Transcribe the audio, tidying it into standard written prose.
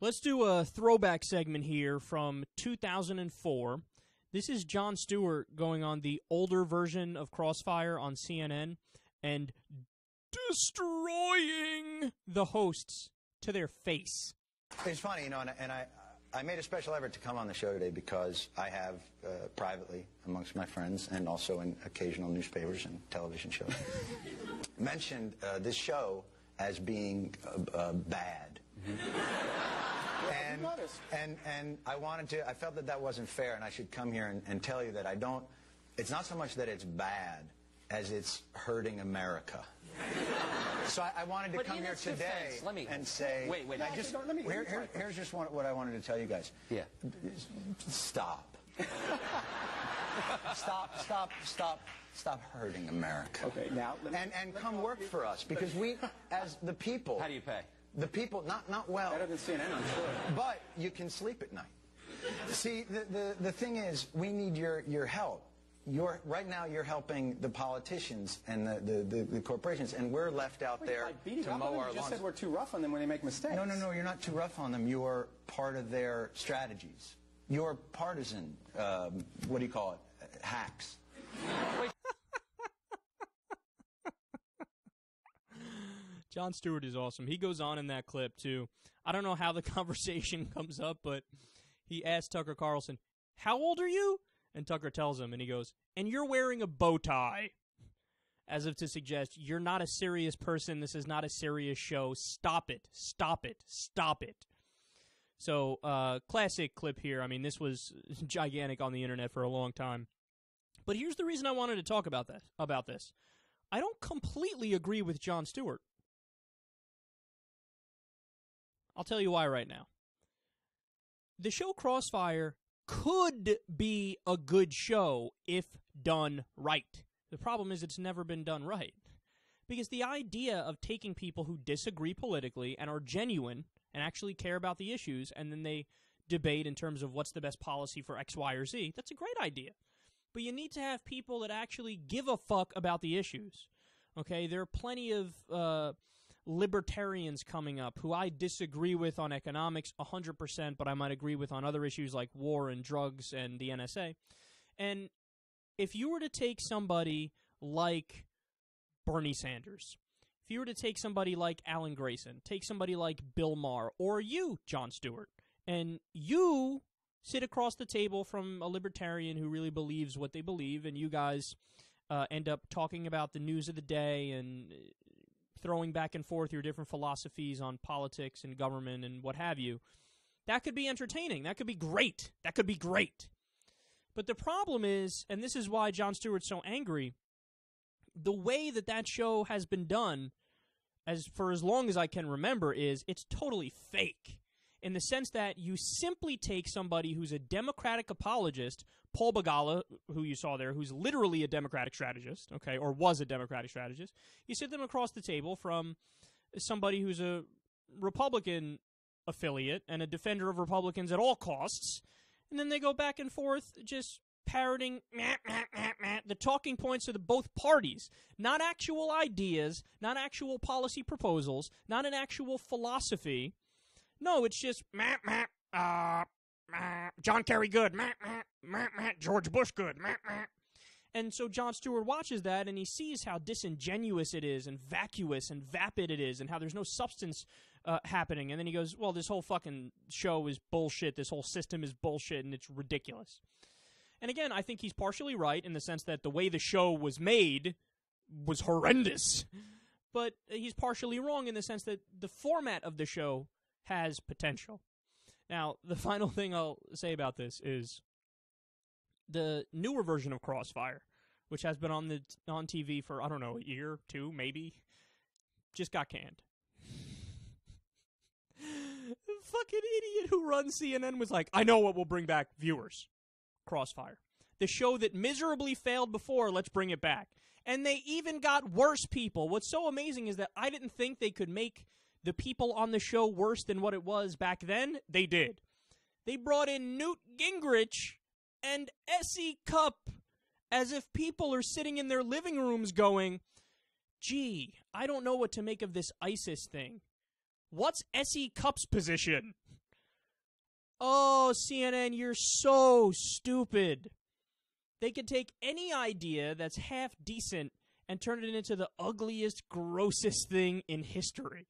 Let's do a throwback segment here from 2004. This is Jon Stewart going on the older version of Crossfire on CNN and destroying the hosts to their face. It's funny, you know, and I made a special effort to come on the show today because I have privately amongst my friends and also in occasional newspapers and television shows mentioned this show as being bad. And I felt that that wasn't fair, and I should come here and tell you that it's not so much that it's bad as it's hurting America. So I wanted to come here today and say, here's just what I wanted to tell you guys. Yeah. Stop. Stop hurting America. Okay, now and come work for us, because we, as the people. How do you pay? The people, not well. Better than CNN, I'm sure. But you can sleep at night. See, the thing is, we need your help. Right now you're helping the politicians and the corporations, and we're left out there to mow our lawns. You just said we're too rough on them when they make mistakes. No, you're not too rough on them. You're part of their strategies. You're partisan, what do you call it, hacks. Jon Stewart is awesome. He goes on in that clip, too. I don't know how the conversation comes up, but he asks Tucker Carlson, "How old are you?" And Tucker tells him, and he goes, "And you're wearing a bow tie." As if to suggest, you're not a serious person. This is not a serious show. Stop it. Stop it. Stop it. So, classic clip here. I mean, this was gigantic on the internet for a long time. But here's the reason I wanted to talk about this. I don't completely agree with Jon Stewart. I'll tell you why right now. The show Crossfire could be a good show if done right. The problem is it's never been done right. Because the idea of taking people who disagree politically and are genuine and actually care about the issues, and then they debate in terms of what's the best policy for X, Y, or Z, that's a great idea. But you need to have people that actually give a fuck about the issues. Okay, there are plenty of libertarians coming up who I disagree with on economics 100%, but I might agree with on other issues like war and drugs and the NSA. And if you were to take somebody like Bernie Sanders, if you were to take somebody like Alan Grayson, take somebody like Bill Maher, or you, Jon Stewart, and you sit across the table from a libertarian who really believes what they believe, and you guys end up talking about the news of the day and throwing back and forth your different philosophies on politics and government and what have you, that could be entertaining. That could be great. That could be great. But the problem is, and this is why Jon Stewart's so angry, the way that show has been done, for as long as I can remember, is it's totally fake. In the sense that you simply take somebody who's a Democratic apologist, Paul Begala, who you saw there, who's literally a Democratic strategist, okay, or was a Democratic strategist, you sit them across the table from somebody who's a Republican affiliate and a defender of Republicans at all costs, and then they go back and forth just parroting the talking points of both parties, not actual ideas, not actual policy proposals, not an actual philosophy. No, it's just John Kerry good, George Bush good, And so Jon Stewart watches that, and he sees how disingenuous it is, and vacuous and vapid it is, and how there's no substance happening. And then he goes, well, this whole fucking show is bullshit, this whole system is bullshit, and it's ridiculous. And again, I think he's partially right in the sense that the way the show was made was horrendous. But he's partially wrong in the sense that the format of the show has potential. Now, the final thing I'll say about this is the newer version of Crossfire, which has been on TV for, I don't know, a year, two, maybe, just got canned. The fucking idiot who runs CNN was like, I know what will bring back viewers. Crossfire. The show that miserably failed before, let's bring it back. And they even got worse people. What's so amazing is that I didn't think they could make the people on the show worse than what it was back then. They did. They brought in Newt Gingrich and S.E. Cupp as if people are sitting in their living rooms going, gee, I don't know what to make of this ISIS thing. What's S.E. Cupp's position? Oh, CNN, you're so stupid. They can take any idea that's half decent and turn it into the ugliest, grossest thing in history.